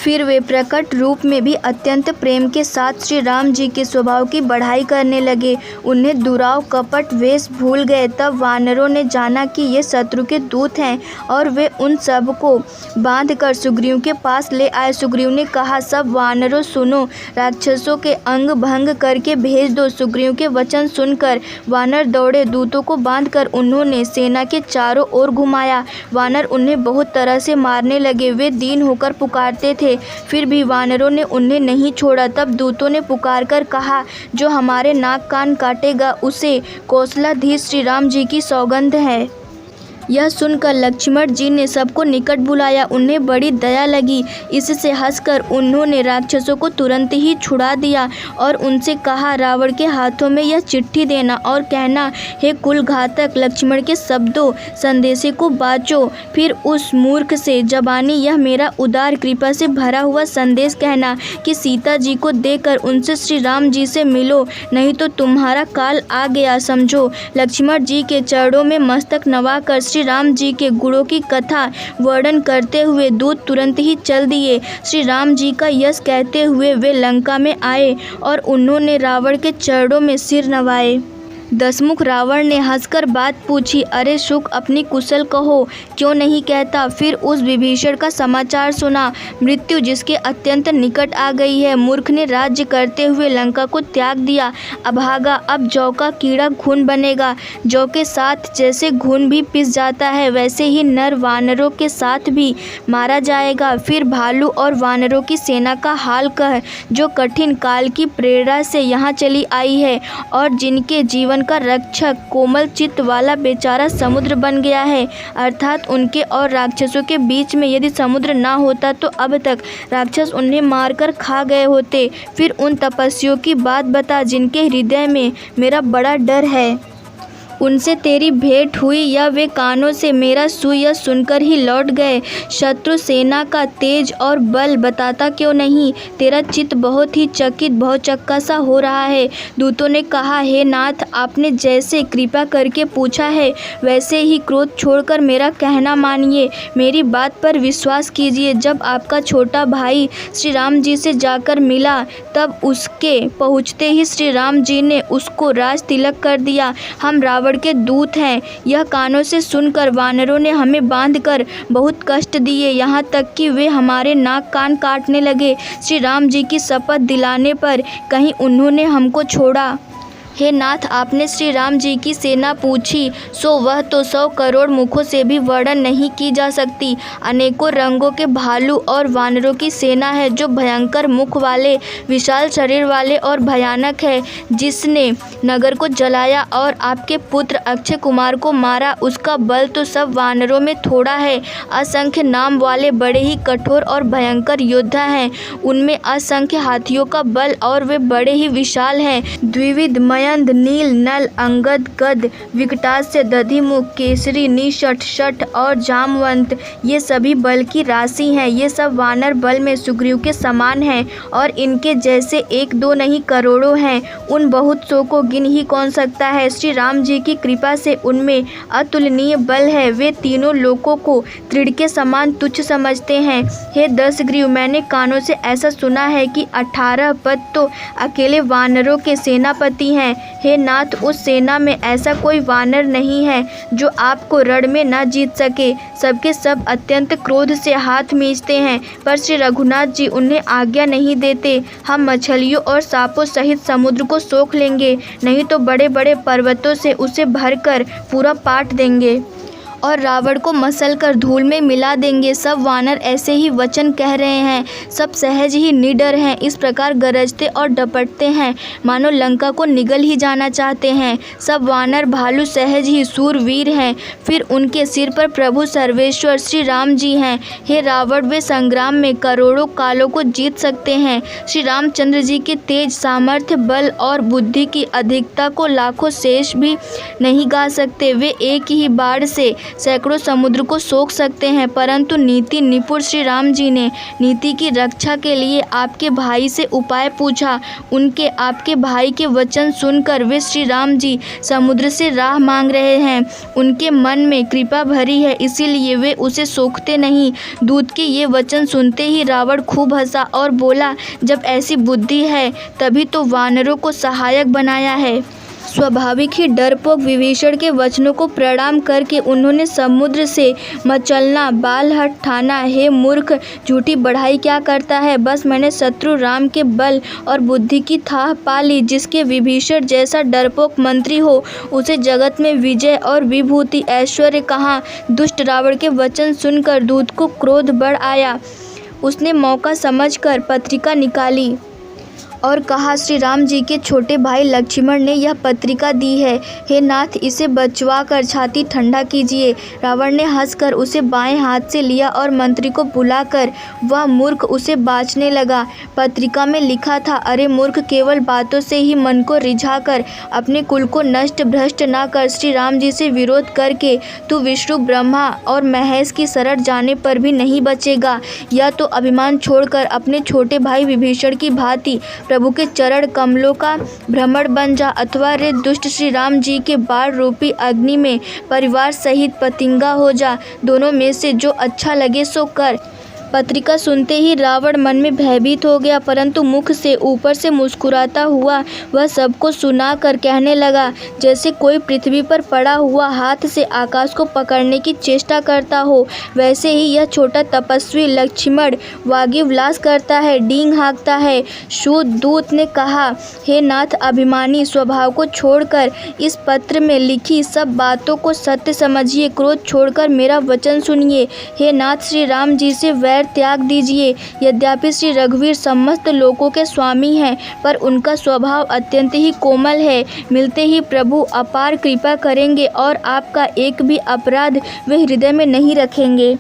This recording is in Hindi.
फिर वे प्रकट रूप में भी अत्यंत प्रेम के साथ श्री राम जी के स्वभाव की बढ़ाई करने लगे। उन्हें दुराव कपट वेश भूल गए। तब वानरों ने जाना कि ये शत्रु के दूत हैं और वे उन सब को बांधकर सुग्रीव के पास ले आए। सुग्रीव ने कहा, सब वानरों सुनो, राक्षसों के अंग भंग करके भेज दो। सुग्रीव के वचन सुनकर वानर दौड़े। दूतों को बांधकर उन्होंने सेना के चारों ओर घुमाया। वानर उन्हें बहुत तरह से मारने लगे। वे दीन होकर पुकारते थे, फिर भी वानरों ने उन्हें नहीं छोड़ा। तब दूतों ने पुकारकर कहा, जो हमारे नाक कान काटेगा उसे कौशलाधीश श्री राम जी की सौगंध है। यह सुनकर लक्ष्मण जी ने सबको निकट बुलाया। उन्हें बड़ी दया लगी। इससे हंसकर उन्होंने राक्षसों को तुरंत ही छुड़ा दिया और उनसे कहा, रावण के हाथों में यह चिट्ठी देना और कहना, हे कुल घातक, लक्ष्मण के शब्दों संदेशे को बाँचो। फिर उस मूर्ख से जबानी यह मेरा उदार कृपा से भरा हुआ संदेश कहना कि सीता जी को देकर उनसे श्री राम जी से मिलो, नहीं तो तुम्हारा काल आ गया समझो। लक्ष्मण जी के चरणों में मस्तक नवाकर श्री राम जी के गुणों की कथा वर्णन करते हुए दूत तुरंत ही चल दिए। श्री राम जी का यश कहते हुए वे लंका में आए और उन्होंने रावण के चरणों में सिर नवाए। दशमुख रावण ने हंसकर बात पूछी, अरे शुक, अपनी कुशल कहो, क्यों नहीं कहता। फिर उस विभीषण का समाचार सुना, मृत्यु जिसके अत्यंत निकट आ गई है। मूर्ख ने राज्य करते हुए लंका को त्याग दिया। अभागा, अब जौ का कीड़ा घुन बनेगा। जौ के साथ जैसे घुन भी पिस जाता है, वैसे ही नर वानरों के साथ भी मारा जाएगा। फिर भालू और वानरों की सेना का हाल कह, जो कठिन काल की प्रेरणा से यहाँ चली आई है और जिनके जीवन का रक्षक कोमल चित्त वाला बेचारा समुद्र बन गया है। अर्थात उनके और राक्षसों के बीच में यदि समुद्र ना होता तो अब तक राक्षस उन्हें मारकर खा गए होते। फिर उन तपस्वियों की बात बता जिनके हृदय में मेरा बड़ा डर है। उनसे तेरी भेंट हुई या वे कानों से मेरा सुयश सुनकर ही लौट गए। शत्रु सेना का तेज और बल बताता क्यों नहीं। तेरा चित्त बहुत ही चकित बहुचक्का सा हो रहा है। दूतों ने कहा, हे नाथ, आपने जैसे कृपा करके पूछा है वैसे ही क्रोध छोड़कर मेरा कहना मानिए, मेरी बात पर विश्वास कीजिए। जब आपका छोटा भाई श्री राम जी से जाकर मिला तब उसके पहुँचते ही श्री राम जी ने उसको राज तिलक कर दिया। हम रावण के दूत हैं। यह कानों से सुनकर वानरों ने हमें बांधकर बहुत कष्ट दिए, यहाँ तक कि वे हमारे नाक कान काटने लगे। श्री राम जी की शपथ दिलाने पर कहीं उन्होंने हमको छोड़ा। हे नाथ, आपने श्री राम जी की सेना पूछी, सो वह तो 100 करोड़ मुखों से भी वर्णन नहीं की जा सकती। अनेकों रंगों के भालू और वानरों की सेना है, जो भयंकर मुख वाले, विशाल शरीर वाले और भयानक है। जिसने नगर को जलाया और आपके पुत्र अक्षय कुमार को मारा, उसका बल तो सब वानरों में थोड़ा है। असंख्य नाम वाले बड़े ही कठोर और भयंकर योद्धा हैं। उनमें असंख्य हाथियों का बल और वे बड़े ही विशाल हैं। द्विविध मयंद, नील, नल, अंगद, गद, विकटास्य, दधिमुख, केसरी, निषठ, शठ और जामवंत, ये सभी बल की राशि हैं। ये सब वानर बल में सुग्रीव के समान हैं और इनके जैसे एक दो नहीं करोड़ों हैं। उन बहुत सौ को गिन ही कौन सकता है। श्री राम जी की कृपा से उनमें अतुलनीय बल है। वे तीनों लोकों को तृण के समान तुच्छ समझते हैं। हे दशग्रीव, मैंने कानों से ऐसा सुना है कि 18 पद तो अकेले वानरों के सेनापति हैं। हे नाथ, उस सेना में ऐसा कोई वानर नहीं है जो आपको रण में न जीत सके। सबके सब अत्यंत क्रोध से हाथ खींचते हैं, पर श्री रघुनाथ जी उन्हें आज्ञा नहीं देते। हम मछलियों और सांपों सहित समुद्र को सोख लेंगे, नहीं तो बड़े बड़े पर्वतों से उसे भरकर पूरा पाट देंगे और रावण को मसल कर धूल में मिला देंगे। सब वानर ऐसे ही वचन कह रहे हैं। सब सहज ही निडर हैं। इस प्रकार गरजते और डपटते हैं मानो लंका को निगल ही जाना चाहते हैं। सब वानर भालू सहज ही सूरवीर हैं। फिर उनके सिर पर प्रभु सर्वेश्वर श्री राम जी हैं। हे रावण, वे संग्राम में करोड़ों कालों को जीत सकते हैं। श्री रामचंद्र जी के तेज, सामर्थ्य, बल और बुद्धि की अधिकता को लाखों शेष भी नहीं गा सकते। वे एक ही बाण से सैकड़ों समुद्र को सोख सकते हैं, परंतु नीति निपुण श्री राम जी ने नीति की रक्षा के लिए आपके भाई से उपाय पूछा। उनके आपके भाई के वचन सुनकर वे श्री राम जी समुद्र से राह मांग रहे हैं। उनके मन में कृपा भरी है, इसीलिए वे उसे सोखते नहीं। दूत के ये वचन सुनते ही रावण खूब हंसा और बोला, जब ऐसी बुद्धि है तभी तो वानरों को सहायक बनाया है। स्वाभाविक ही डरपोक विभीषण के वचनों को प्रणाम करके उन्होंने समुद्र से मचलना बाल हट ठाना। हे मूर्ख, झूठी बढ़ाई क्या करता है? बस मैंने शत्रु राम के बल और बुद्धि की थाह पा ली। जिसके विभीषण जैसा डरपोक मंत्री हो, उसे जगत में विजय और विभूति ऐश्वर्य कहाँ। दुष्ट रावण के वचन सुनकर दूत को क्रोध बढ़ आया। उसने मौका समझकर पत्रिका निकाली और कहा, श्री राम जी के छोटे भाई लक्ष्मण ने यह पत्रिका दी है। हे नाथ, इसे बचवा कर छाती ठंडा कीजिए। रावण ने हंसकर उसे बाएं हाथ से लिया और मंत्री को बुलाकर वह मूर्ख उसे बाँचने लगा। पत्रिका में लिखा था, अरे मूर्ख, केवल बातों से ही मन को रिझाकर अपने कुल को नष्ट भ्रष्ट ना कर। श्री राम जी से विरोध करके तू विष्णु ब्रह्मा और महेश की शरण जाने पर भी नहीं बचेगा। या तो अभिमान छोड़कर अपने छोटे भाई विभीषण की भांति प्रभु के चरण कमलों का भ्रमण बन जा, अथवा रे दुष्ट श्री राम जी के बाण रूपी अग्नि में परिवार सहित पतिंगा हो जा। दोनों में से जो अच्छा लगे सो कर। पत्रिका सुनते ही रावण मन में भयभीत हो गया, परंतु मुख से ऊपर से मुस्कुराता हुआ वह सबको सुनाकर कहने लगा, जैसे कोई पृथ्वी पर पड़ा हुआ हाथ से आकाश को पकड़ने की चेष्टा करता हो, वैसे ही यह छोटा तपस्वी लक्ष्मण वागीविलास करता है, डींग हाँकता है। शूद्रदूत ने कहा, हे नाथ, अभिमानी स्वभाव को छोड़कर इस पत्र में लिखी सब बातों को सत्य समझिए। क्रोध छोड़कर मेरा वचन सुनिए। हे नाथ, श्री राम जी से वैर त्याग दीजिए। यद्यपि श्री रघुवीर समस्त लोकों के स्वामी हैं, पर उनका स्वभाव अत्यंत ही कोमल है। मिलते ही प्रभु अपार कृपा करेंगे और आपका एक भी अपराध वे हृदय में नहीं रखेंगे।